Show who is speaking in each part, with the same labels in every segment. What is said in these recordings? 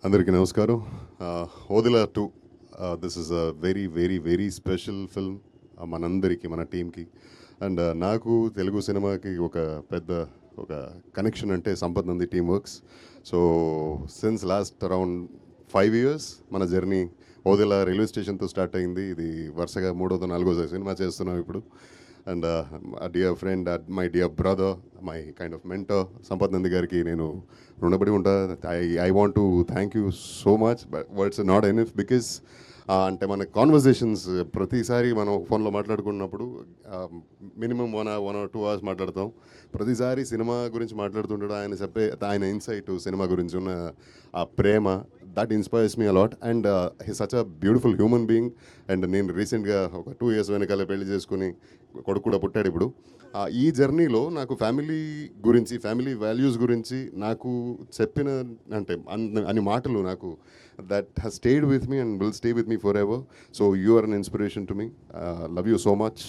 Speaker 1: అందరికీ నమస్కారం. Odela 2 this is a very very very special film మనందరికీ, మన టీమ్కి. అండ్ నాకు తెలుగు సినిమాకి ఒక కనెక్షన్ అంటే Sampath Nandi team works. So since last around 5 years మన జర్నీ ఓదిలా రైల్వే స్టేషన్తో స్టార్ట్ అయింది. ఇది వరుసగా 3వ 4వ సినిమా చేస్తున్నాం ఇప్పుడు. And dear friend, my dear brother, my kind of mentor Sampath Nandi గారికి నేను రుణపడి ఉంటా. I want to thank you so much, but words not enough. Because అంటే మన కాన్వర్జేషన్స్ ప్రతిసారి మనం ఫోన్లో మాట్లాడుకున్నప్పుడు మినిమం 1 or 2 hours మాట్లాడతాం. ప్రతిసారి సినిమా గురించి మాట్లాడుతుంటాడు. ఆయన ఇన్సైట్ సినిమా గురించి ఉన్న ఆ ప్రేమ, that inspires me a lot. And he such a beautiful human being. And నేను రీసెంట్గా ఒక 2 years వెనకాల పెళ్లి చేసుకుని కొడుకు కూడా పుట్టాడు ఇప్పుడు. ఈ జర్నీలో నాకు ఫ్యామిలీ గురించి, ఫ్యామిలీ వాల్యూస్ గురించి నాకు చెప్పిన అంటే అన్ని మాటలు నాకు that has stayed with me and will stay with me for ever. So you are an inspiration to me. Love you so much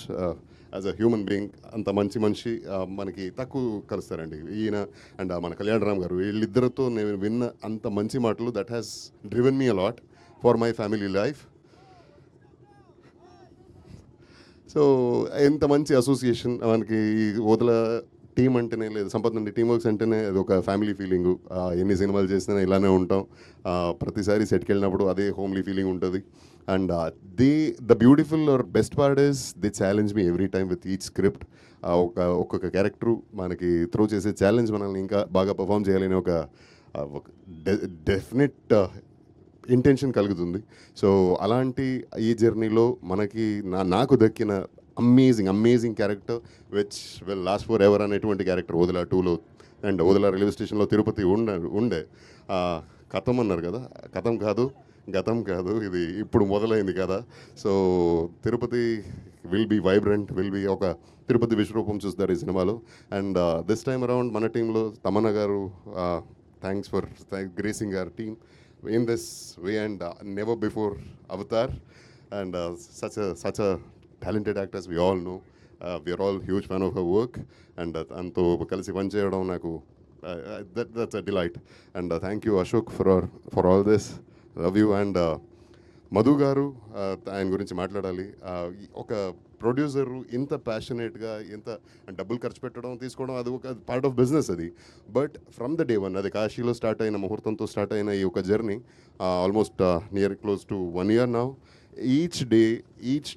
Speaker 1: as a human being. అంత మంచి మనిషి మనకి తక్కువ కలుస్తారండి. ఈయన అండ్ మన కళ్యాణ్ రామ్ గారు, వీళ్ళిద్దరితో నేను విన్న అంత మంచి మాటలు that has driven me a lot for my family life. So ఎంత మంచి అసోసియేషన్ మనకి ఈ ఓదల టీం అంటేనే, లేదు సంపత్ నుండి టీమ్ వర్క్స్ అంటేనే అది ఒక ఫ్యామిలీ ఫీలింగు. ఎన్ని సినిమాలు చేసినా ఇలానే ఉంటాం. ప్రతిసారి సెట్కి వెళ్ళినప్పుడు అదే హోమ్లీ ఫీలింగ్ ఉంటుంది. And the beautiful or best part is they challenge me every time with each script. ఒక్కొక్క క్యారెక్టరు మనకి త్రూ చేసే ఛాలెంజ్ మనల్ని ఇంకా బాగా పర్ఫామ్ చేయాలని ఒక డెఫినెట్ ఇంటెన్షన్ కలుగుతుంది. సో అలాంటి ఈ జర్నీలో మనకి నాకు దక్కిన amazing character which will last for ever అనేటువంటి క్యారెక్టర్ ఓదిలా 2లో. అండ్ ఓదిలా రైల్వే స్టేషన్లో తిరుపతి ఉండే కథం అన్నారు కదా, కథం కాదు, గతం కాదు, ఇది ఇప్పుడు మొదలైంది కదా. So Tirupati will be vibrant, will be ఒక తిరుపతి విశ్వరూపం చూస్తారు ఈ సినిమాలో. అండ్ దిస్ టైమ్ అరౌండ్ మన టీంలో తమన్నా గారు, thanks for gracing our team in this way, and never before Avatar. And such a talented actress, we all know. We are all huge fan of her work. And anto kalisi pan cheyadam naku that's a delight. And thank you Ashok for all this. Love you. And Madhu గారు, ఆయన గురించి మాట్లాడాలి. ఒక producer ఇంత ప్యాషనేట్గా, ఇంత డబ్బులు ఖర్చు పెట్టడం తీసుకోవడం అది ఒక పార్ట్ ఆఫ్ బిజినెస్ అది. But from the day one, అది కాశీలో స్టార్ట్ అయిన, ముహూర్తంతో స్టార్ట్ అయిన ఈ ఒక journey almost near close to 1 year now. Each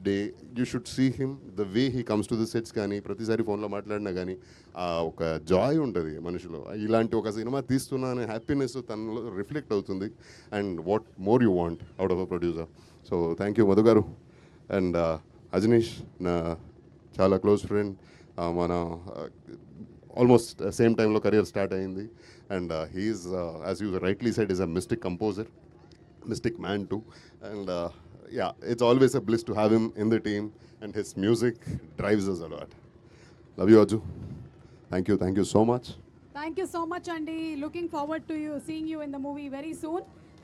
Speaker 1: day you should see him, the way he comes to the sets. కానీ ప్రతిసారి ఫోన్లో మాట్లాడినా కానీ ఒక జాయ్ ఉంటుంది మనిషిలో. ఇలాంటి ఒక సినిమా తీస్తున్నా అనే హ్యాపీనెస్ తనలో రిఫ్లెక్ట్ అవుతుంది. And what more you want out of a producer. So thank you Madhu garu. And Ajaneesh, నా చాలా క్లోజ్ ఫ్రెండ్, మన ఆల్మోస్ట్ సేమ్ టైంలో కెరియర్ స్టార్ట్ అయింది. And he's, as you rightly said, is a mystic composer, mystic man too. And yeah, it's always a bliss to have him in the team, and his music drives us a lot. Love you Aju. Thank you so much.
Speaker 2: Thank you so much, Andy. Looking forward to seeing you in the movie very soon.